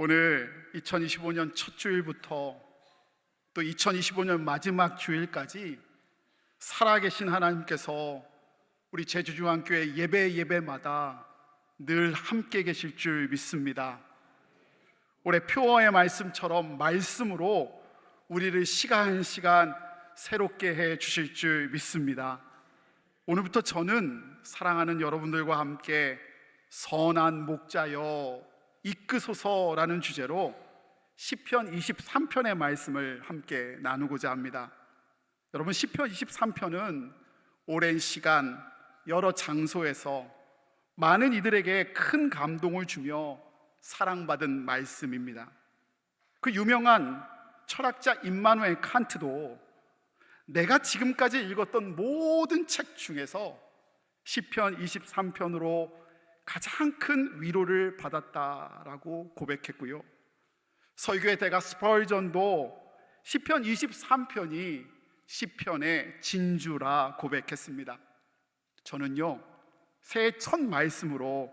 오늘 2025년 첫 주일부터 또 2025년 마지막 주일까지 살아계신 하나님께서 우리 제주중앙교회 예배마다 늘 함께 계실 줄 믿습니다. 올해 표어의 말씀처럼 말씀으로 우리를 시간 새롭게 해 주실 줄 믿습니다. 오늘부터 저는 사랑하는 여러분들과 함께 선한 목자여 이끄소서라는 주제로 시편 23편의 말씀을 함께 나누고자 합니다. 여러분, 시편 23편은 오랜 시간 여러 장소에서 많은 이들에게 큰 감동을 주며 사랑받은 말씀입니다. 그 유명한 철학자 임마누엘 칸트도 내가 지금까지 읽었던 모든 책 중에서 시편 23편으로 가장 큰 위로를 받았다라고 고백했고요, 설교의 대가 스펄전도 시편 23편이 시편의 진주라 고백했습니다. 저는요, 새해 첫 말씀으로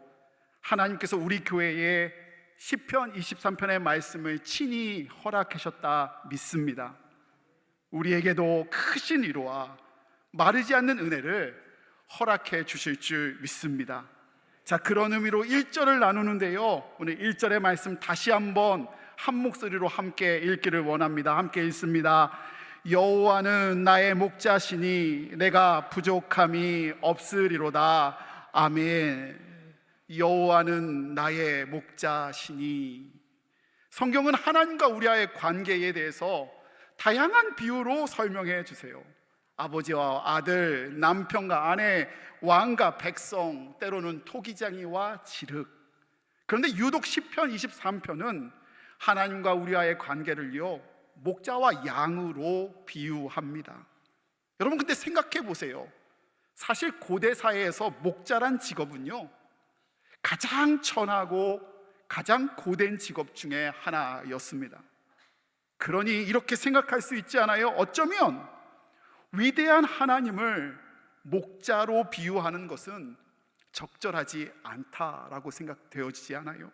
하나님께서 우리 교회에 시편 23편의 말씀을 친히 허락하셨다 믿습니다. 우리에게도 크신 위로와 마르지 않는 은혜를 허락해 주실 줄 믿습니다. 자, 그런 의미로 1절을 나누는데요, 오늘 1절의 말씀 다시 한번 한 목소리로 함께 읽기를 원합니다. 함께 읽습니다. 여호와는 나의 목자시니 내가 부족함이 없으리로다. 아멘. 여호와는 나의 목자시니. 성경은 하나님과 우리와의 관계에 대해서 다양한 비유로 설명해 주세요. 아버지와 아들, 남편과 아내, 왕과 백성, 때로는 토기장이와 지륵. 그런데 유독 시편 23편은 하나님과 우리와의 관계를요, 목자와 양으로 비유합니다. 여러분, 근데 생각해 보세요. 사실 고대 사회에서 목자란 직업은요, 가장 천하고 가장 고된 직업 중에 하나였습니다. 그러니 이렇게 생각할 수 있지 않아요? 어쩌면 위대한 하나님을 목자로 비유하는 것은 적절하지 않다라고 생각되어지지 않아요?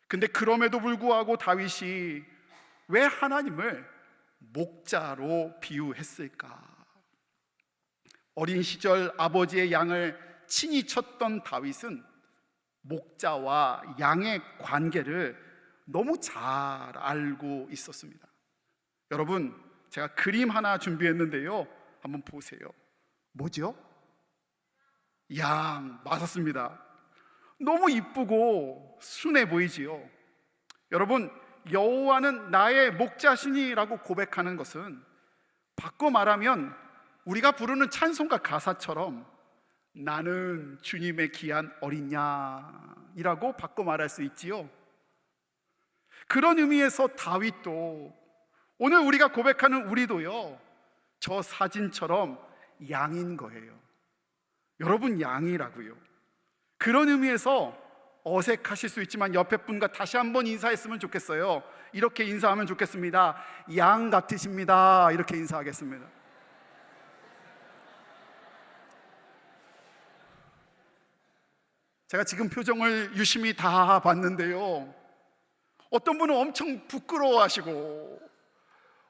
근데 그럼에도 불구하고 다윗이 왜 하나님을 목자로 비유했을까? 어린 시절 아버지의 양을 친히 쳤던 다윗은 목자와 양의 관계를 너무 잘 알고 있었습니다. 여러분, 제가 그림 하나 준비했는데요, 한번 보세요. 뭐죠? 양, 맞았습니다. 너무 이쁘고 순해 보이지요? 여러분, 여호와는 나의 목자시니라고 고백하는 것은 바꿔 말하면 우리가 부르는 찬송가 가사처럼 나는 주님의 귀한 어린 양이라고 바꿔 말할 수 있지요. 그런 의미에서 다윗도, 오늘 우리가 고백하는 우리도요, 저 사진처럼 양인 거예요. 여러분, 양이라고요. 그런 의미에서 어색하실 수 있지만 옆에 분과 다시 한번 인사했으면 좋겠어요. 이렇게 인사하면 좋겠습니다. 양 같으십니다. 이렇게 인사하겠습니다. 제가 지금 표정을 유심히 다 봤는데요, 어떤 분은 엄청 부끄러워하시고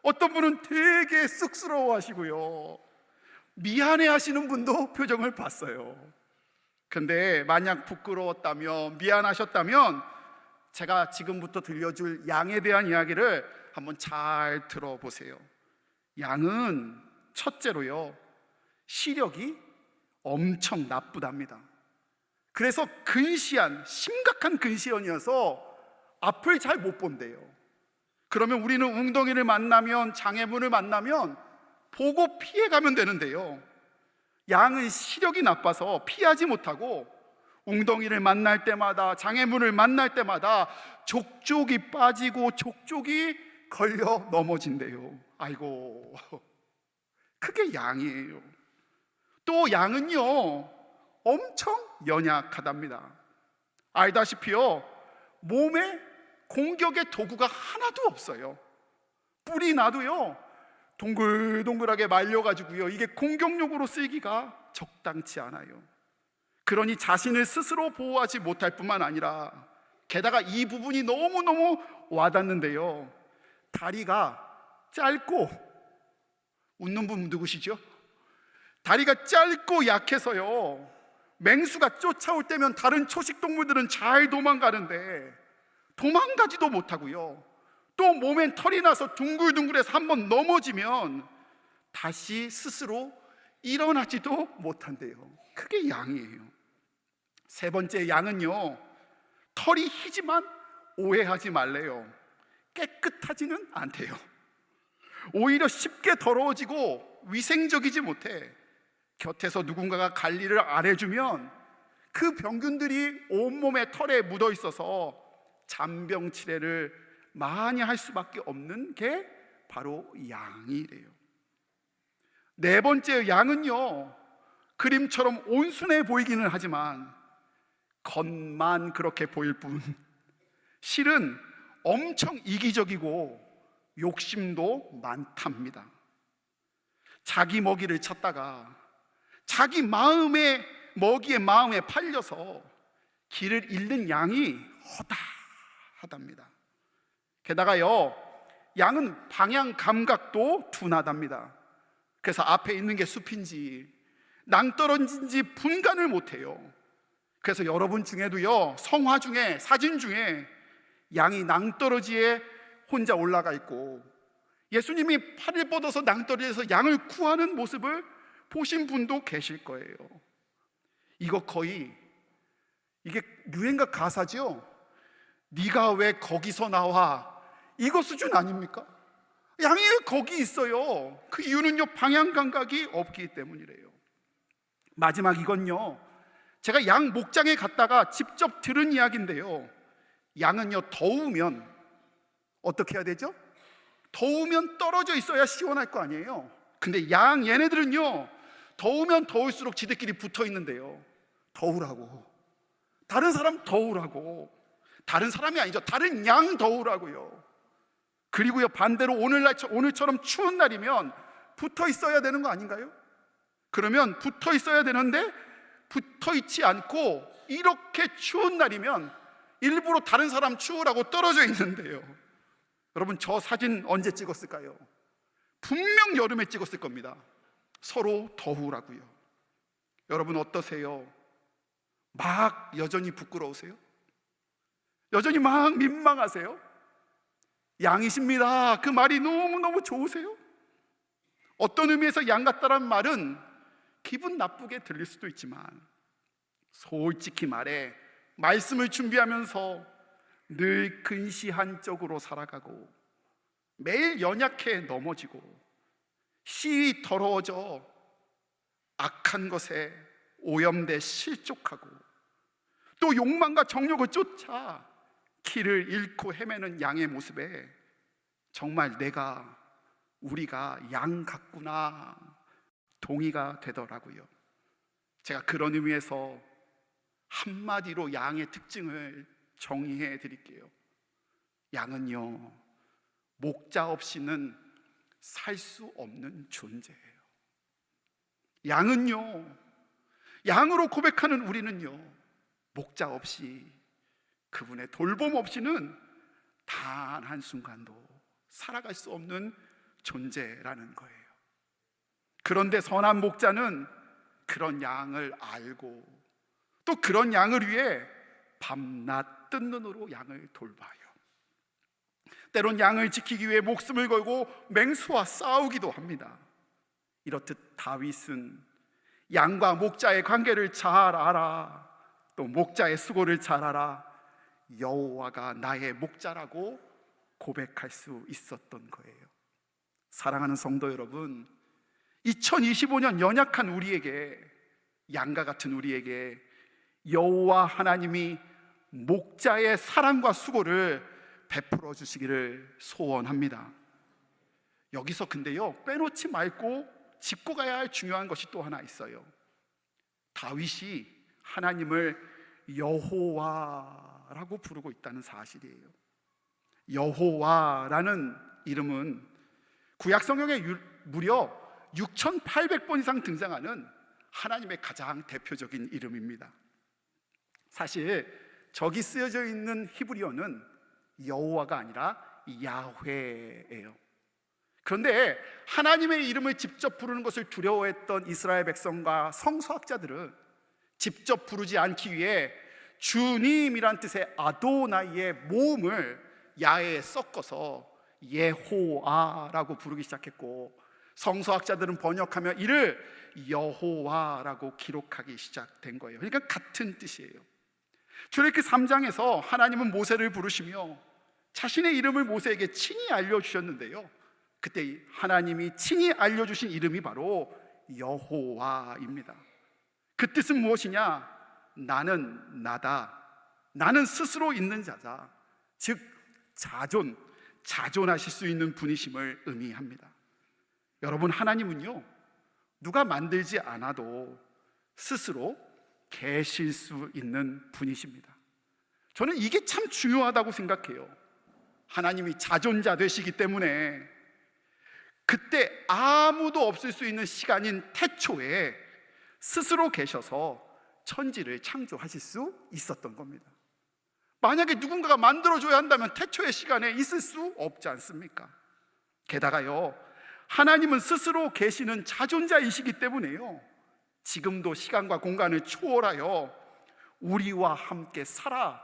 어떤 분은 되게 쑥스러워하시고요, 미안해 하시는 분도 표정을 봤어요. 근데 만약 부끄러웠다면, 미안하셨다면 제가 지금부터 들려줄 양에 대한 이야기를 한번 잘 들어보세요. 양은 첫째로요, 시력이 엄청 나쁘답니다. 그래서 심각한 근시연이어서 앞을 잘 못 본대요. 그러면 우리는 웅덩이를 만나면, 장애물을 만나면 보고 피해가면 되는데요, 양은 시력이 나빠서 피하지 못하고 웅덩이를 만날 때마다, 장애물을 만날 때마다 족족이 빠지고 족족이 걸려 넘어진대요. 아이고, 그게 양이에요. 또 양은요, 엄청 연약하답니다. 알다시피요, 몸에 공격의 도구가 하나도 없어요. 뿔이 나도요, 동글동글하게 말려가지고요, 이게 공격용으로 쓰기가 적당치 않아요. 그러니 자신을 스스로 보호하지 못할 뿐만 아니라 게다가 이 부분이 너무너무 와닿는데요, 다리가 짧고, 웃는 분 누구시죠? 다리가 짧고 약해서요, 맹수가 쫓아올 때면 다른 초식동물들은 잘 도망가는데 도망가지도 못하고요, 또 몸엔 털이 나서 둥글둥글해서 한번 넘어지면 다시 스스로 일어나지도 못한대요. 그게 양이에요. 세 번째, 양은요, 털이 희지만 오해하지 말래요. 깨끗하지는 않대요. 오히려 쉽게 더러워지고 위생적이지 못해. 곁에서 누군가가 관리를 안 해주면 그 병균들이 온몸에 털에 묻어 있어서 잔병 치레를 많이 할 수밖에 없는 게 바로 양이래요. 네 번째, 양은요, 그림처럼 온순해 보이기는 하지만 겉만 그렇게 보일 뿐 실은 엄청 이기적이고 욕심도 많답니다. 자기 먹이를 찾다가 자기 마음의 먹이의 마음에 팔려서 길을 잃는 양이 허다하답니다. 게다가요, 양은 방향 감각도 둔하답니다. 그래서 앞에 있는 게 숲인지 낭떠러진지 분간을 못해요. 그래서 여러분 중에도요, 성화 중에, 사진 중에 양이 낭떠러지에 혼자 올라가 있고 예수님이 팔을 뻗어서 낭떠러지에서 양을 구하는 모습을 보신 분도 계실 거예요. 이거 거의, 이게 유행가 가사죠. 네가 왜 거기서 나와, 이거 수준 아닙니까? 양이 왜 거기 있어요? 그 이유는요, 방향 감각이 없기 때문이래요. 마지막, 이건요, 제가 양 목장에 갔다가 직접 들은 이야기인데요, 양은요, 더우면 어떻게 해야 되죠? 더우면 떨어져 있어야 시원할 거 아니에요. 근데 얘네들은요, 더우면 더울수록 지들끼리 붙어 있는데요, 더우라고, 다른 사람 더우라고, 다른 사람이 아니죠, 다른 양 더우라고요. 그리고요, 반대로 오늘처럼 추운 날이면 붙어 있어야 되는 거 아닌가요? 그러면 붙어 있어야 되는데 붙어 있지 않고 이렇게 추운 날이면 일부러 다른 사람 추우라고 떨어져 있는데요, 여러분, 저 사진 언제 찍었을까요? 분명 여름에 찍었을 겁니다. 서로 더우라고요. 여러분 어떠세요? 막 여전히 부끄러우세요? 여전히 막 민망하세요? 양이십니다, 그 말이 너무너무 좋으세요? 어떤 의미에서 양 같다란 말은 기분 나쁘게 들릴 수도 있지만 솔직히 말해 말씀을 준비하면서 늘 근시한 쪽으로 살아가고 매일 연약해 넘어지고 시위 더러워져 악한 것에 오염돼 실족하고 또 욕망과 정욕을 쫓아 길을 잃고 헤매는 양의 모습에 정말 우리가 양 같구나 동의가 되더라고요. 제가 그런 의미에서 한마디로 양의 특징을 정의해 드릴게요. 양은요, 목자 없이는 살 수 없는 존재예요. 양으로 고백하는 우리는요, 목자 없이, 그분의 돌봄 없이는 단 한순간도 살아갈 수 없는 존재라는 거예요. 그런데 선한 목자는 그런 양을 알고 또 그런 양을 위해 밤낮 뜬 눈으로 양을 돌봐요. 때론 양을 지키기 위해 목숨을 걸고 맹수와 싸우기도 합니다. 이렇듯 다윗은 양과 목자의 관계를 잘 알아, 또 목자의 수고를 잘 알아 여호와가 나의 목자라고 고백할 수 있었던 거예요. 사랑하는 성도 여러분, 2025년 연약한 우리에게, 양과 같은 우리에게 여호와 하나님이 목자의 사랑과 수고를 베풀어 주시기를 소원합니다. 여기서 근데요, 빼놓지 말고 짚고 가야 할 중요한 것이 또 하나 있어요. 다윗이 하나님을 여호와라고 부르고 있다는 사실이에요. 여호와라는 이름은 구약 성경에 무려 6,800번 이상 등장하는 하나님의 가장 대표적인 이름입니다. 사실 저기 쓰여져 있는 히브리어는 여호와가 아니라 야훼예요. 그런데 하나님의 이름을 직접 부르는 것을 두려워했던 이스라엘 백성과 성서학자들은 직접 부르지 않기 위해 주님이란 뜻의 아도나이의 모음을 야에 섞어서 예호아라고 부르기 시작했고, 성서학자들은 번역하며 이를 여호와라고 기록하기 시작된 거예요. 그러니까 같은 뜻이에요. 출애굽기 3장에서 하나님은 모세를 부르시며 자신의 이름을 모세에게 친히 알려주셨는데요, 그때 하나님이 친히 알려주신 이름이 바로 여호와입니다. 그 뜻은 무엇이냐? 나는 나다, 나는 스스로 있는 자다, 즉 자존하실 수 있는 분이심을 의미합니다. 여러분, 하나님은요, 누가 만들지 않아도 스스로 계실 수 있는 분이십니다. 저는 이게 참 중요하다고 생각해요. 하나님이 자존자 되시기 때문에 그때 아무도 없을 수 있는 시간인 태초에 스스로 계셔서 천지를 창조하실 수 있었던 겁니다. 만약에 누군가가 만들어줘야 한다면 태초의 시간에 있을 수 없지 않습니까? 게다가요, 하나님은 스스로 계시는 자존자이시기 때문에요, 지금도 시간과 공간을 초월하여 우리와 함께 살아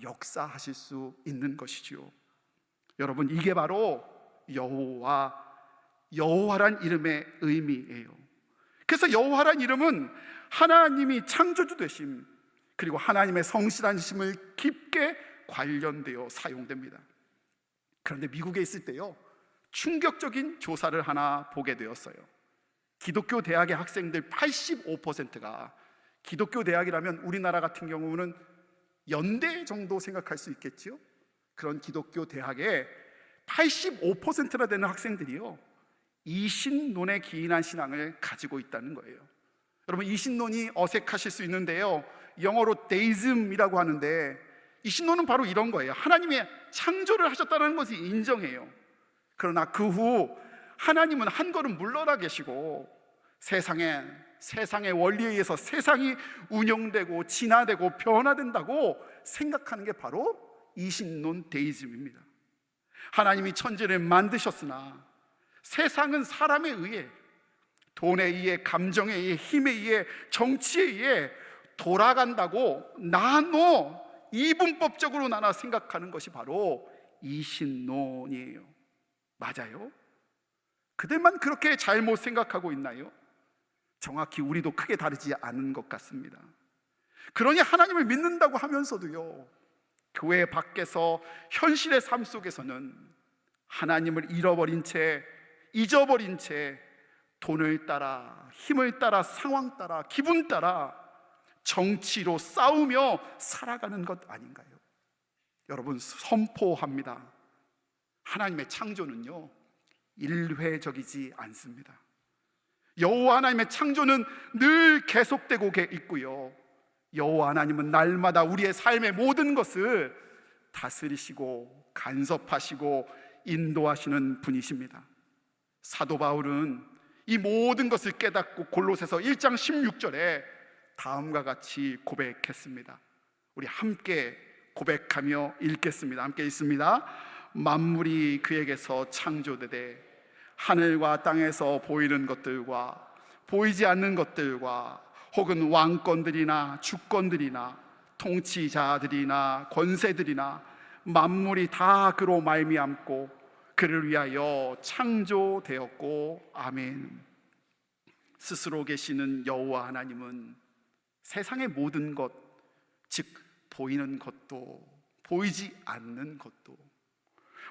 역사하실 수 있는 것이지요. 여러분, 이게 바로 여호와란 이름의 의미예요. 그래서 여호와란 이름은 하나님이 창조주 되심, 그리고 하나님의 성실하심을 깊게 관련되어 사용됩니다. 그런데 미국에 있을 때요, 충격적인 조사를 하나 보게 되었어요. 기독교 대학의 학생들 85%가, 기독교 대학이라면 우리나라 같은 경우는 연대 정도 생각할 수 있겠죠. 그런 기독교 대학의 85%나 되는 학생들이요, 이신론에 기인한 신앙을 가지고 있다는 거예요. 여러분, 이신론이 어색하실 수 있는데요, 영어로 데이즘이라고 하는데, 이신론은 바로 이런 거예요. 하나님의 창조를 하셨다는 것을 인정해요. 그러나 그 후 하나님은 한 걸음 물러나 계시고 세상의 원리에 의해서 세상이 운영되고 진화되고 변화된다고 생각하는 게 바로 이신론 데이즘입니다. 하나님이 천지를 만드셨으나 세상은 사람에 의해, 돈에 의해, 감정에 의해, 힘에 의해, 정치에 의해 돌아간다고 나눠 이분법적으로 나눠 생각하는 것이 바로 이신론이에요. 맞아요? 그들만 그렇게 잘못 생각하고 있나요? 정확히 우리도 크게 다르지 않은 것 같습니다. 그러니 하나님을 믿는다고 하면서도요, 교회 밖에서 현실의 삶 속에서는 하나님을 잊어버린 채 돈을 따라, 힘을 따라, 상황 따라, 기분 따라 정치로 싸우며 살아가는 것 아닌가요? 여러분, 선포합니다. 하나님의 창조는요, 일회적이지 않습니다. 여호와 하나님의 창조는 늘 계속되고 있고요, 여호와 하나님은 날마다 우리의 삶의 모든 것을 다스리시고 간섭하시고 인도하시는 분이십니다. 사도 바울은 이 모든 것을 깨닫고 골로새서 1장 16절에 다음과 같이 고백했습니다. 우리 함께 고백하며 읽겠습니다. 함께 읽습니다. 만물이 그에게서 창조되되 하늘과 땅에서 보이는 것들과 보이지 않는 것들과 혹은 왕권들이나 주권들이나 통치자들이나 권세들이나 만물이 다 그로 말미암고 그를 위하여 창조되었고, 아멘. 스스로 계시는 여호와 하나님은 세상의 모든 것, 즉 보이는 것도 보이지 않는 것도,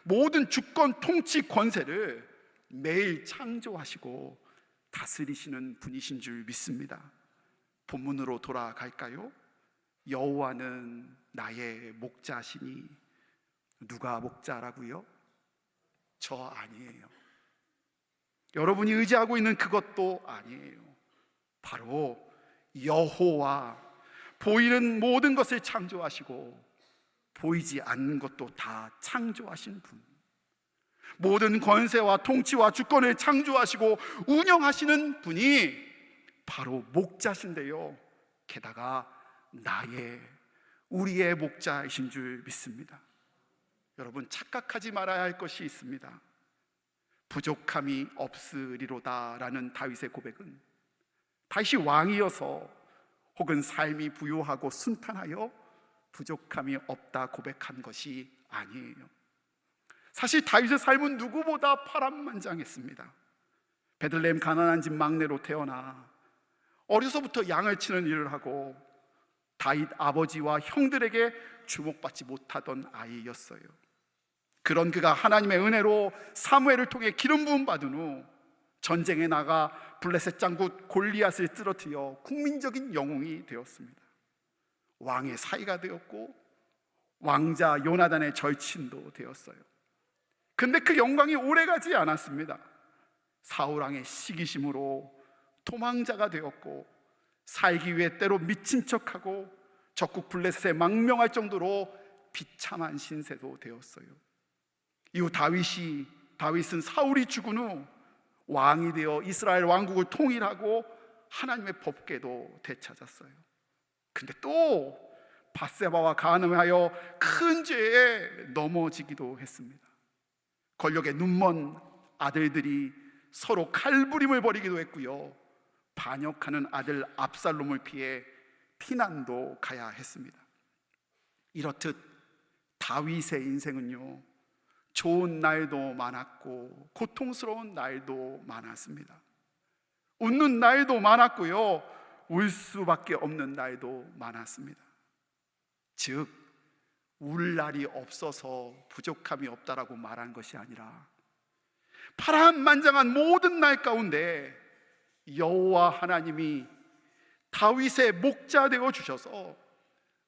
모든 주권, 통치, 권세를 매일 창조하시고 다스리시는 분이신 줄 믿습니다. 본문으로 돌아갈까요? 여호와는 나의 목자시니. 누가 목자라고요? 저 아니에요. 여러분이 의지하고 있는 그것도 아니에요. 바로 여호와, 보이는 모든 것을 창조하시고 보이지 않는 것도 다 창조하신 분, 모든 권세와 통치와 주권을 창조하시고 운영하시는 분이 바로 목자신데요, 게다가 나의 우리의 목자이신 줄 믿습니다. 여러분, 착각하지 말아야 할 것이 있습니다. 부족함이 없으리로다라는 다윗의 고백은 다윗이 왕이어서 혹은 삶이 부유하고 순탄하여 부족함이 없다 고백한 것이 아니에요. 사실 다윗의 삶은 누구보다 파란만장했습니다. 베들레헴 가난한 집 막내로 태어나 어려서부터 양을 치는 일을 하고 다윗 아버지와 형들에게 주목받지 못하던 아이였어요. 그런 그가 하나님의 은혜로 사무엘을 통해 기름 부음 받은 후 전쟁에 나가 블레셋 장군 골리앗을 쓰러뜨려 국민적인 영웅이 되었습니다. 왕의 사이가 되었고 왕자 요나단의 절친도 되었어요. 근데 그 영광이 오래가지 않았습니다. 사울왕의 시기심으로 도망자가 되었고 살기 위해 때로 미친 척하고 적국 블레셋에 망명할 정도로 비참한 신세도 되었어요. 이후 다윗은 사울이 죽은 후 왕이 되어 이스라엘 왕국을 통일하고 하나님의 법궤도 되찾았어요. 근데 또 밧세바와 간음하여 큰 죄에 넘어지기도 했습니다. 권력에 눈먼 아들들이 서로 칼부림을 벌이기도 했고요, 반역하는 아들 압살롬을 피해 피난도 가야 했습니다. 이렇듯 다윗의 인생은요, 좋은 날도 많았고 고통스러운 날도 많았습니다. 웃는 날도 많았고요, 울 수밖에 없는 날도 많았습니다. 즉, 울 날이 없어서 부족함이 없다라고 말한 것이 아니라 파란만장한 모든 날 가운데 여호와 하나님이 다윗의 목자 되어 주셔서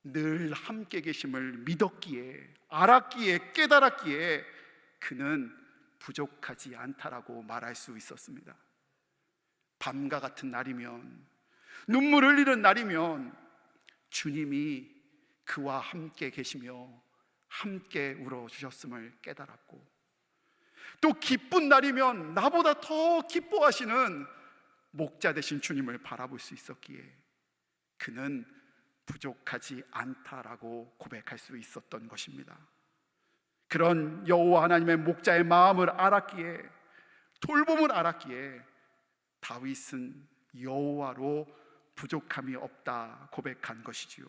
늘 함께 계심을 믿었기에, 알았기에, 깨달았기에 그는 부족하지 않다라고 말할 수 있었습니다. 밤과 같은 날이면, 눈물 흘리는 날이면 주님이 그와 함께 계시며 함께 울어주셨음을 깨달았고, 또 기쁜 날이면 나보다 더 기뻐하시는 목자 되신 주님을 바라볼 수 있었기에 그는 부족하지 않다라고 고백할 수 있었던 것입니다. 그런 여호와 하나님의 목자의 마음을 알았기에, 돌봄을 알았기에 다윗은 여호와로 부족함이 없다 고백한 것이지요.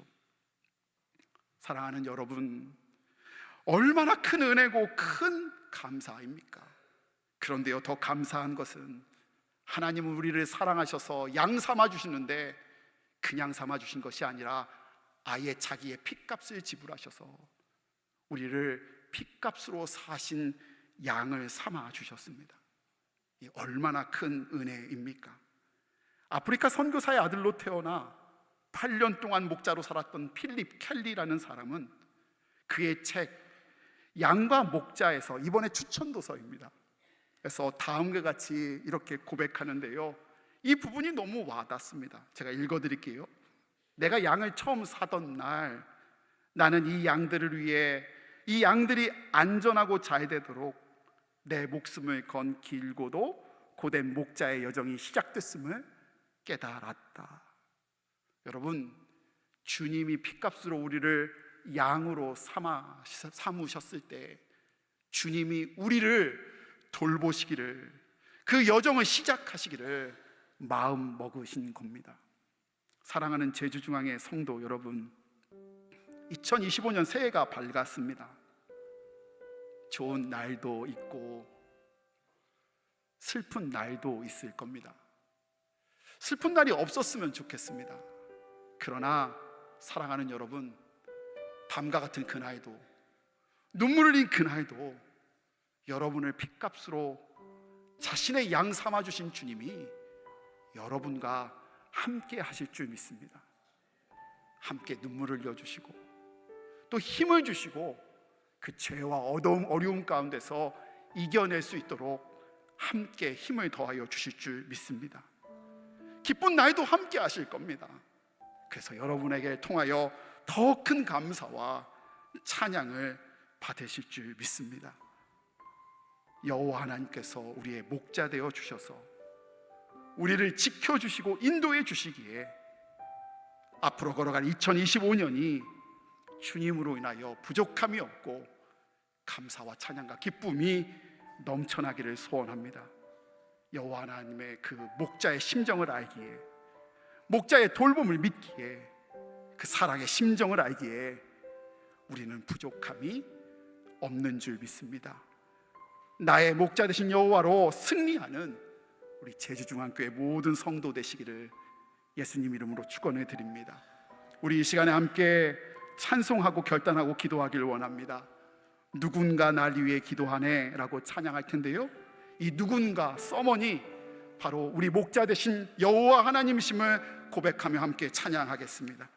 사랑하는 여러분, 얼마나 큰 은혜고 큰 감사입니까? 그런데요, 더 감사한 것은 하나님은 우리를 사랑하셔서 양 삼아 주시는데 그냥 삼아 주신 것이 아니라 아예 자기의 핏값을 지불하셔서 우리를 핏값으로 사신 양을 삼아 주셨습니다. 이 얼마나 큰 은혜입니까? 아프리카 선교사의 아들로 태어나 8년 동안 목자로 살았던 필립 켈리라는 사람은 그의 책 양과 목자에서, 이번에 추천도서입니다, 그래서 다음과 같이 이렇게 고백하는데요, 이 부분이 너무 와닿습니다. 제가 읽어드릴게요. 내가 양을 처음 사던 날, 나는 이 양들을 위해 이 양들이 안전하고 잘 되도록 내 목숨을 건 길고도 고된 목자의 여정이 시작됐음을 깨달았다. 여러분, 주님이 핏값으로 우리를 양으로 삼으셨을 때 주님이 우리를 돌보시기를, 그 여정을 시작하시기를 마음 먹으신 겁니다. 사랑하는 제주중앙의 성도 여러분, 2025년 새해가 밝았습니다. 좋은 날도 있고 슬픈 날도 있을 겁니다. 슬픈 날이 없었으면 좋겠습니다. 그러나 사랑하는 여러분, 밤과 같은 그날도, 눈물 흘린 그날도 여러분을 핏값으로 자신의 양 삼아주신 주님이 여러분과 함께 하실 줄 믿습니다. 함께 눈물을 흘려주시고 또 힘을 주시고 그 죄와 어려움 가운데서 이겨낼 수 있도록 함께 힘을 더하여 주실 줄 믿습니다. 기쁜 날도 함께 하실 겁니다. 그래서 여러분에게 통하여 더 큰 감사와 찬양을 받으실 줄 믿습니다. 여호와 하나님께서 우리의 목자 되어 주셔서 우리를 지켜주시고 인도해 주시기에 앞으로 걸어갈 2025년이 주님으로 인하여 부족함이 없고 감사와 찬양과 기쁨이 넘쳐나기를 소원합니다. 여호와 하나님의 그 목자의 심정을 알기에, 목자의 돌봄을 믿기에, 그 사랑의 심정을 알기에 우리는 부족함이 없는 줄 믿습니다. 나의 목자 되신 여호와로 승리하는 우리 제주중앙교회 모든 성도 되시기를 예수님 이름으로 축원해 드립니다. 우리 이 시간에 함께 찬송하고 결단하고 기도하기를 원합니다. 누군가 날 위해 기도하네 라고 찬양할 텐데요, 이 누군가 서머니 바로 우리 목자 되신 여호와 하나님이심을 고백하며 함께 찬양하겠습니다.